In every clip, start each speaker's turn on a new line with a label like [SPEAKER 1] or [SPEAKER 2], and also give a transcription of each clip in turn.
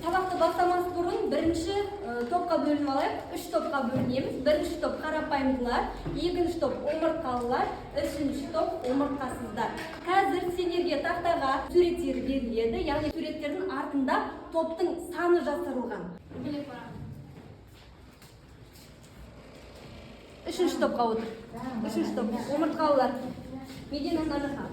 [SPEAKER 1] Сабақты бастамас бұрын бірінші топқа бөлініп алайық. 3 топқа бөлінеміз. Бірінші топ қарапайымдылар, екінші топ омыртқалылар, үшінші топ омыртқасыздар. Қазір сендерге тақтаға суреттер беріледі, яғни суреттердің артында топтың саны жасырылған. Үшінші топқа отыр. Үшінші топ омыртқалылар. Медина Нажаха.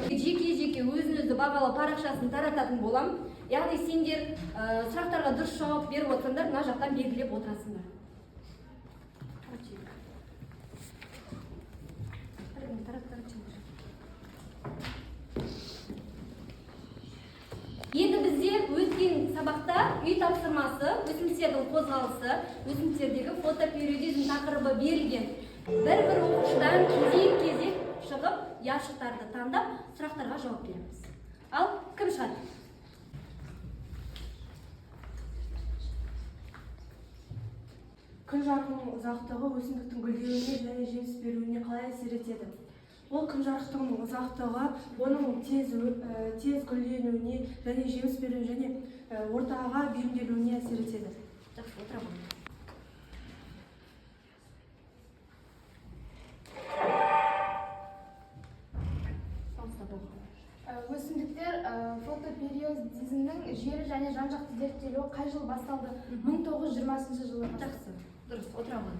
[SPEAKER 1] Жеке өзіңізді бағалы парақшасын тарататын болам. Яғни сендер сұрақтарға дұрыс жауап беріп отырсыңдар, мына жақтан белгілеп отырасыңдар. Енді бізде өткен сабақта үй тапсырмасы, өсімдіктердің қозғалысы, өсімдіктердегі фотопериодизм тақырыбы берілген. Бір оқушыдан кезек шығып, яшықтарды таңдап, сұрақтарға жауап береміз. Ал кім шығады?
[SPEAKER 2] Күн жарығының ұзақтығы өсімдіктің гүлдеуіне және жеміс беруіне қалай әсер етеді? Ол күн жарықтығының ұзақтығы оның тез гүлденуіне және жеміс беруіне және ортаға бейімделуіне әсер етеді.
[SPEAKER 1] Жақсы, отырамын.
[SPEAKER 3] Өсімдіктер фотопериодизмнің жері және жан-жақты зерттелуі қай жыл басталды? 1920 жылы.
[SPEAKER 1] Жақсы, дұрыс, отырамын.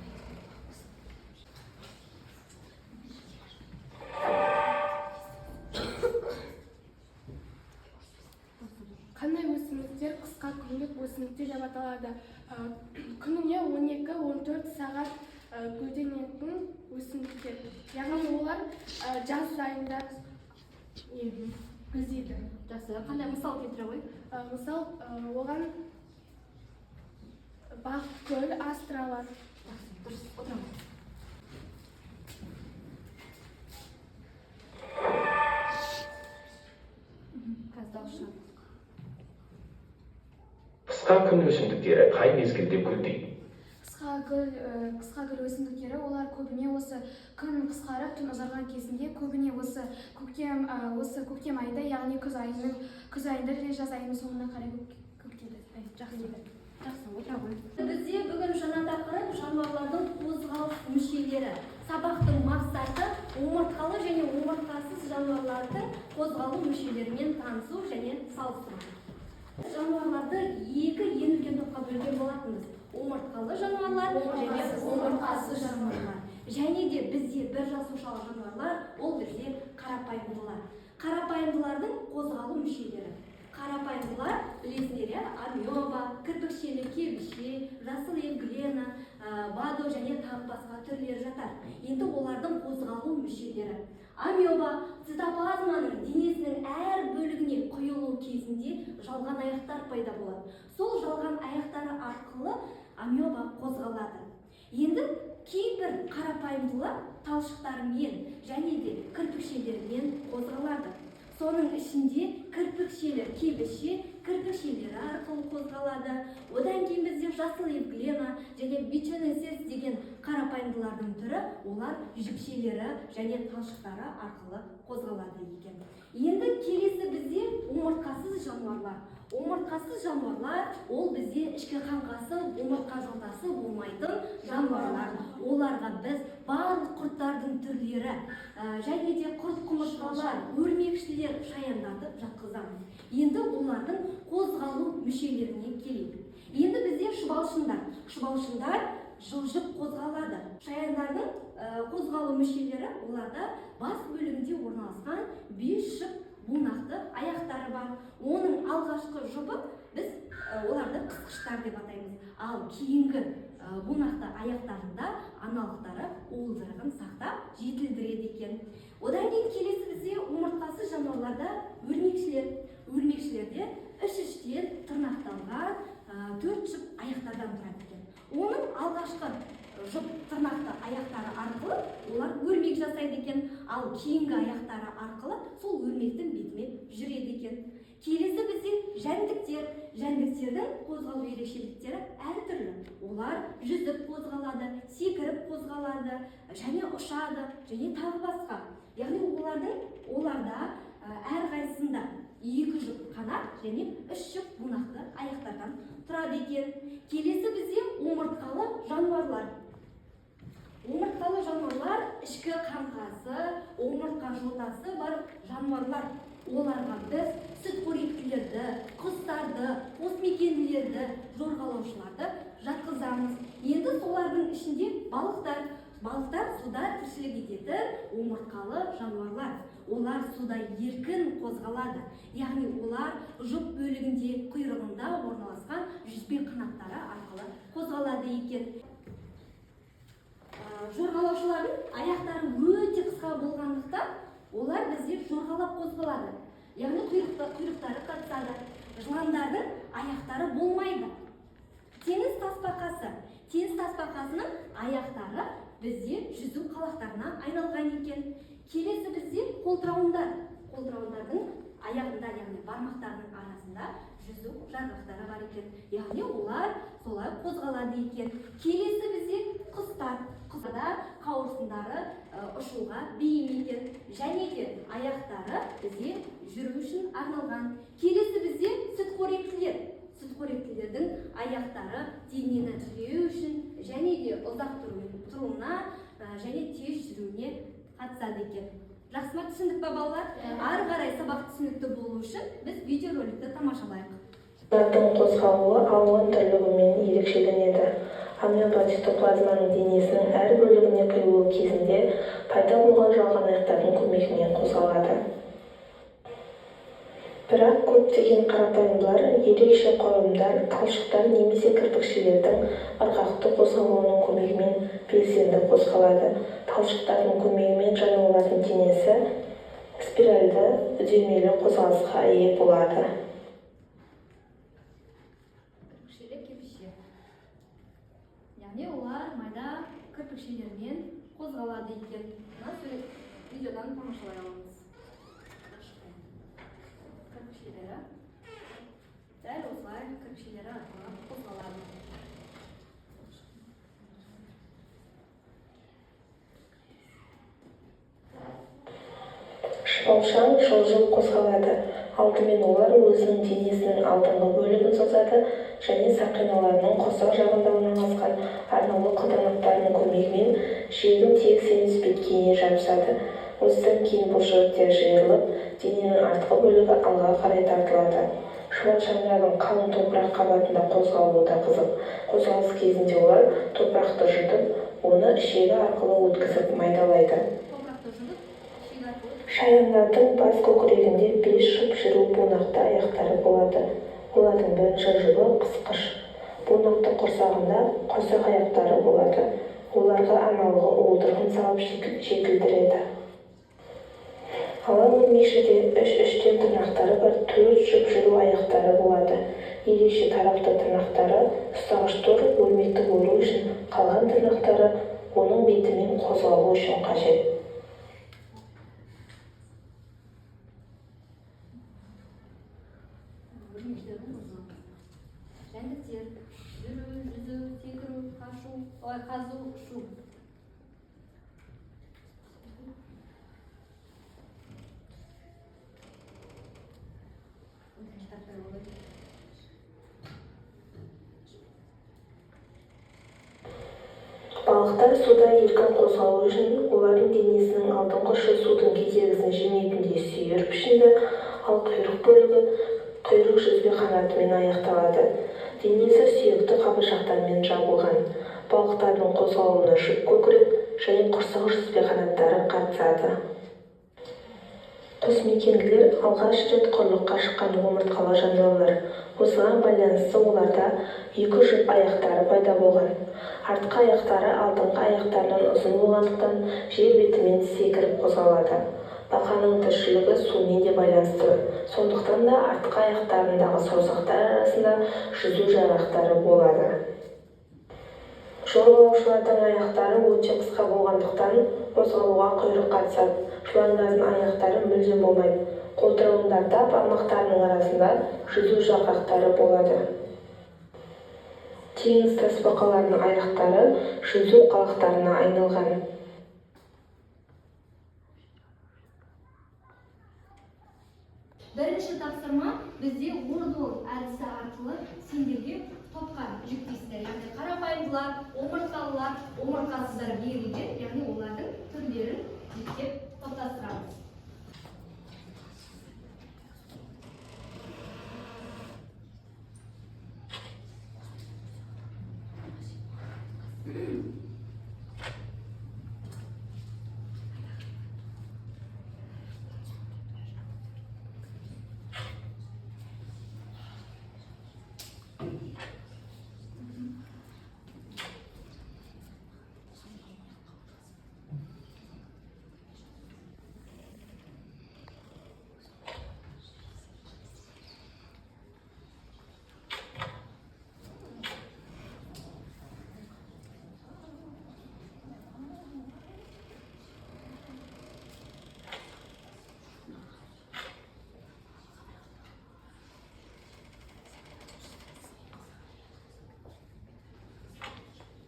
[SPEAKER 3] Қандай өсімдіктер қысқа күндік өсімдіктер деп аталады? Күніне 12-14 сағат гүлденетін өсімдіктер. Яғни олар жаз айында гүлдейді.
[SPEAKER 1] Жақсы, қандай мысал келтіре ғой?
[SPEAKER 3] Мысал, оған Бақгүл, Астралар.
[SPEAKER 1] Жақсы, дұрыс, отырамын.
[SPEAKER 4] Қысқа күн өсімдіктері қай мезгілде гүлдейді?
[SPEAKER 3] Қысқа гүл өсімдіктері олар көбіне осы күн қысқарып, түн ұзарған кезінде көбіне осы көктем айда, яғни күз айында және жаз айының соңына қарай көктейді.
[SPEAKER 1] Жақсы, отырамын. Бізде бүгін жаңа тақырып жануарлардың қозғалыс мүшелері. Сабақтың мақсаты омыртқалы және омыртқасыз жануарлардың қозғалу мүшелерімен танысу және салыстыру. Жануарларды екі енілген топқа бөлген болатынбыз. Омыртқалы жануарлар және омыртқасыз жануарлар. Және де бізде бір жасушалы жануарлар, ол бізде қарапайымдылар. Қарапайымдылардың қозғалу мүшелері. Қарапайымдылар, білесіңдер, амеба, кірпікшелі кебіше, жасыл евглена, бадо және тағы басқа түрлері жатар. Енді олардың қозғалу мүшелері. Амеба цитоплазманың денесінің әр бөлігіне құйылу кезінде жалған аяқтар пайда болады. Сол жалған аяқтары арқылы амеба қозғалады. Енді кейбір қарапайымдылар талшықтармен және де кірпікшелермен қозғалады. Соның ішінде кірпікшелер кебіше, кірпікшелері арқылы қозғалады. Одан кейін бізде жасыл евглена және бичонесес деген қарапайымдылардың түрі, олар жіпшелері және талшықтары арқылы қозғалады екен. Енді келесі бізде омыртқасыз жануарлар. Омыртқасыз жануарлар ол бізде ішкі қаңқасы, омыртқа жотасы болмайтын жануарлар. Оларға біз барлық құрттардың түрлері және де құрт құмырсқалар, өрмекшілер, шаяндарды жатқызамыз. Енді олардың қозғалу мүшелеріне келейік. Енді бізде шұбалшындар жылжып қозғалады. Шаяндардың қозғалу мүшелері оларда бас бөлігінде орналасқан 5 жұп бунақты аяқтары бар. Оның алғашқы жұбы біз оларды қысқыштар деп атаймыз. Ал кейінгі бунақты аяқтарында аналықтары уылдырығын сақтап жетілдіреді екен. Одан кейін келесі бізде омыртқасыз жануарларда өрмекшілер. Өрмекшілерде үш-үштен тырнақталған 4 жұп аяқтардан тұрады екен. Оның алғашқы жұп тырнақты аяқтары арқылы олар өрмек жасайды екен, ал кейінгі аяқтары арқылы сол өрмектің бетімен жүреді екен. Келесі бізде жәндіктер. Жәндіктердің қозғалу ерекшеліктері әртүрлі. Олар жүзіп қозғалады, секіріп қозғалады, және ұшады, және тағы басқа. Яғни оларда әрқайсысында 2 жұп қанат және 3 жұп бунақты аяқтардан тұрады екен. Келесі бізде омыртқалы жануарлар. Омыртқалы жануарлар ішкі қаңқасы, омыртқа жотасы бар жануарлар. Оларға біз сүтқоректілерді, құстарды, қосмекенділерді, жорғалаушыларды жатқызамыз. Енді солардың ішінде балықтар. Балықтар суда тіршілік ететін омыртқалы жануарлар. Олар суда еркін қозғалады. Яғни олар жұп бөлігінде құйрығында орналасқан жүзбе қанаттары арқылы қозғалады екен. Жорғалаушылардың аяқтары өте қысқа болғандықтан олар бізде жорғалап қозғалады. Яғни құйрықтары қатысады. Жыландардың аяқтары болмайды. Теңіз тасбақасының аяқтары бізде жүзу қалақтарына айналған екен. Келесі бізде қолтырауындар. Қолтырауындардың аяғында, яғни бармақтарының арасында жүзу жарғақтары бар екен. Яғни олар солай қозғалады екен. Келесі бізде құстар. Құстарда қауырсындары ұшуға бейім екен. Және де аяқтары бізде жүру үшін арналған. Келесі бізде сүтқоректілер. Сүтқоректілердің аяқтары денені түзеу үшін және де ұзақ тұруына және тез жүруіне қатысады екен. Жақсы ма, түсіндік па балалар? Ары қарай сабақ түсінікті болу үшін біз видеороликті тамашалайық.
[SPEAKER 5] Жануардың қозғалуы алуан түрлілігімен ерекшеленеді. Амеба цитоплазманың денесінің әр бөлігіне құйылуы кезінде пайда болған жалған аяқтардың көмегімен қозғалады. Бірақ көптеген қарапайымдылар, ерекше құрылымдар, талшықтар немесе кірпікшелердің ырғақты қозғалуының көмегімен белсенді қозғалады. Талшықтардың көмегімен жануарлардың денесі спиральді үдемелі қозғалысқа ие болады.
[SPEAKER 1] Яғни олар майда кірпікшелермен қозғалады екен. Видеодан тамашалай аламыз. Кірпікшелері дәл осылай кірпікшелері арқылы қозғалады.
[SPEAKER 5] Шыбалшаң жылжып қозғалады. Алдымен олар өзінің денесінің алдыңғы бөлігін созады және сақиналарының қосақ жағында орналасқан арнаулы қылтанақтарының көмегімен жегін тегіс емес беткейіне жабысады. Осыдан кейін бұлшықеттер жиырылып, дененің артқы бөлігі алға қарай тартылады. Шыбалшаңдардың қалың топырақ қабатында қозғалуы да қызық. Қозғалыс кезінде олар топырақты жұтып, оны ішегі арқылы өткізіп майдалайды. Шаяндардың бас көкірегінде 5 жұп жүру бунақты аяқтары болады. Олардың бірінші жұбы қысқыш. Бунақты құрсағында қосақ аяқтары болады. Оларға аналығы уылдырығын салып жетілдіреді. Ал өрмекшіде 3-3-тен тырнақтары бар 4 жұп жүру аяқтары болады. Ерекше тарапты тырнақтары ұстағыш тор өрмекті бөлу үшін, қалған тырнақтары оның бетімен қозғалу үшін қажет.
[SPEAKER 1] Жәндіктер жүру, жүзу, секіру, қашу, қазу, ұшу.
[SPEAKER 5] Балықтар суда еркін қозғалу үшін олардың денесінің алдыңғы ұшы судың кедергісін жеңетіндей сүйір пішінді, ал құйрық бөлігі құйрық жүзбе қанатымен аяқталады. Денесі сүйекті қабыршақтармен жабылған. Балықтардың қозғалуына жұп көкірек және құрсақ жүзбе қанаттары қатысады. Қосмекенділер алғаш рет құрлыққа шыққан омыртқалы жануарлар. Осыған байланысты оларда 2 жұп аяқтары пайда болған. Артқы аяқтары алдыңғы аяқтарынан ұзын болғандықтан жер бетімен секіріп қозғалады. Бақаның тіршілігі сумен де байланысты. Сондықтан да артқы аяқтарындағы саусақтар арасында жүзу жарақтары болады. Жолаушылардың аяқтары өте қысқа болғандықтан қозғалуға құйрық қатысады. Жыландардың аяқтары мүлдем болмайды. Қолтырауындарда бармақтарының арасында жүзу жарғақтары болады. Теңіз тасбақаларының аяқтары жүзу қалақтарына айналған.
[SPEAKER 1] Бірінші тапсырма бізде Wordle әдісі арқылы сендерге топқа жіктейсіздер. Яғни қарапайымдылар, омыртқалылар, омыртқасыздар берілген, яғни олардың түрлерін жіктеп топтастырамыз.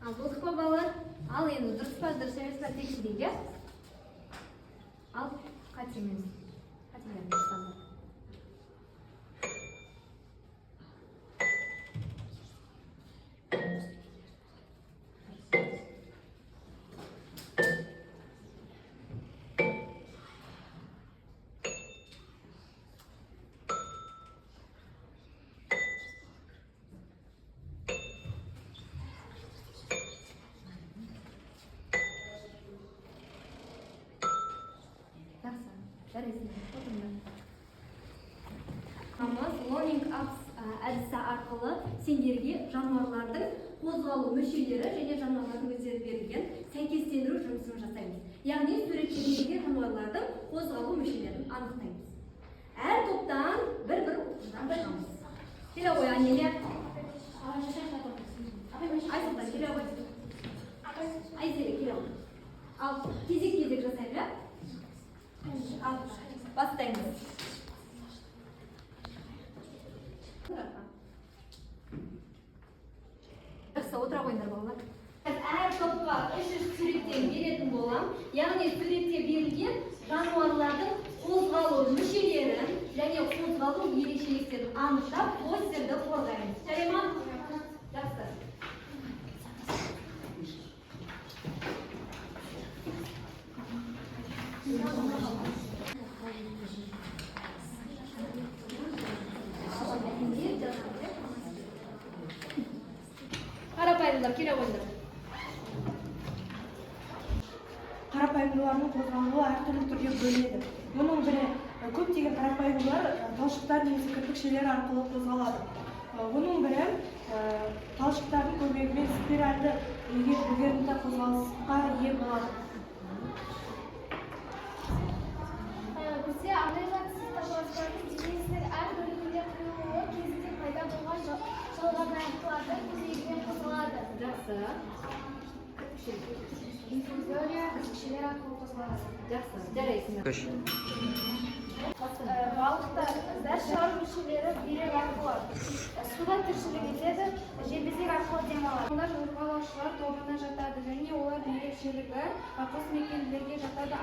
[SPEAKER 1] Al bolдық па балалар? Ал енді дұрыс па емес па тексерейік, иә? Ал қатемен. Қатемен бастаңдар. Loading Apps әдісі арқылы сендерге жануарлардың қозғалу мүшелері және жануарлардың өздері берілген сәйкестендіру жұмысын жасаймыз. Яғни суретте берілген жануарлардың қозғалу мүшелерін анықтаймыз. Әр топтан бір-бір оқушыдан байқаймыз. Келе ғой, Анелия. Айсұлтан, келе ғой. Айзеле, келе ғой. Ал кезек-кезек жасаймыз, иә? Ал бастаймыз. Отыра қойыңдар балалар. Әр топқа 3 суреттен беретін болам. Яғни суретте берілген жануарлардың қозғалу мүшелерін және қозғалу ерекшеліктерін анықтап, постерді қорғаймыз. Жарай ма? Жақсы. Қарапайымдылар, келе қойыңдар.
[SPEAKER 2] Қарапайымдылардың қозғалуы әртүрлі түрге бөлінеді. Мұның бірі көптеген қарапайымдылар талшықтар немесе кірпікшелер арқылы қозғалады. Оның бірі талшықтардың көмегімен спиральді егер қозғалысқа ие болады.
[SPEAKER 3] Бізде арнайған цитоплазманың денесінің әр бөлігінде қиылуы кезінде пайда болған жалған аяқтылардың көмегімен қозғалады.
[SPEAKER 1] Жақсы.
[SPEAKER 3] Инфузория кірпікшелер арқылы қозғалады.
[SPEAKER 1] Жақсы, жарайсың.
[SPEAKER 3] Балықтар шығару мүшелері бүйрек арқылы суда тіршілік етеді, желбезек арқылы демалады. Олар жорғалаушылар тобына жатады және олар ерекшелігі қосмекенділерге жатады.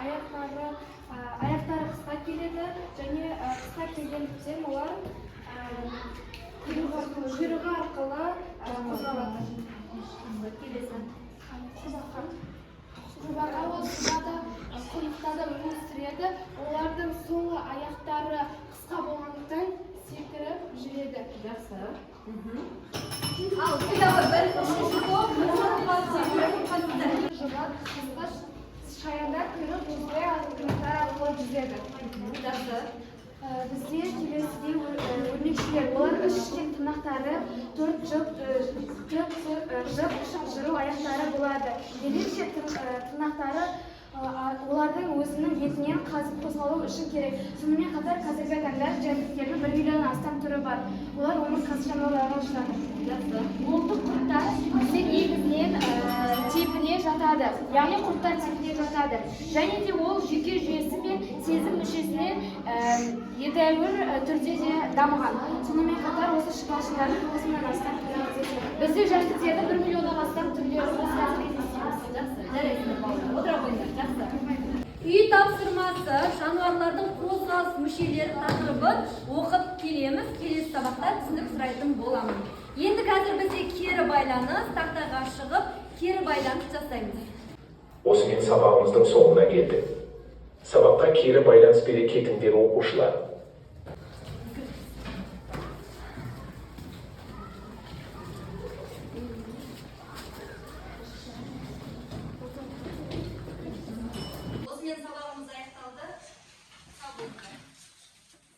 [SPEAKER 3] Аяқтары қысқа келеді және қысқа келгендіктен олар құйрығы арқылы қозғалады. Құрбақа ол суда құйрықта да өмір сүреді. Олардың соңғы аяқтары қысқа болғандықтан секіріп жүреді.
[SPEAKER 1] Жақсы. Ал келе ғой, бір үшінші топ.
[SPEAKER 3] Қысқа шаяндар құйрық жүзбе құйрықтар арқылы жүзеді.
[SPEAKER 1] Жақсы.
[SPEAKER 3] Бізде келесідей өрнекшілер. Олар үш ішек тырнақтары, 4 жып жүру аяқтары болады. Ерекше тырнақтары олардың өзінің бетінен қазып қозғалу үшін керек. Сонымен қатар қазіргі таңда жәндіктердің 1 миллионнан астам түрі бар. Олар омыртқасыз жануарларға жатады. Мылтық құрттар бізде негізінен типіне жатады, яғни құрттар типіне жатады. Және де ол жүйке жүйесі мен сезім мүшесінен едәуір түрде де дамыған. Сонымен қатар осы шұбалшылардың 9 мыңнан астам түрі кездеседі. Бізде жәндіктердің 1 миллионнан астам түрлері біз қазір кездестіреміз.
[SPEAKER 1] Үй тапсырмасы жануарлардың қозғалыс мүшелері тақырыбын оқып келеміз. Келесі сабақта түсінік сұрайтын боламын. Енді қазір бізде кері байланыс, тақтаға шығып, кері байланыс жасаймыз.
[SPEAKER 4] Осымен сабағымыздың соңына келдік. Сабаққа кері байланыс бере кетіңдер оқушылар.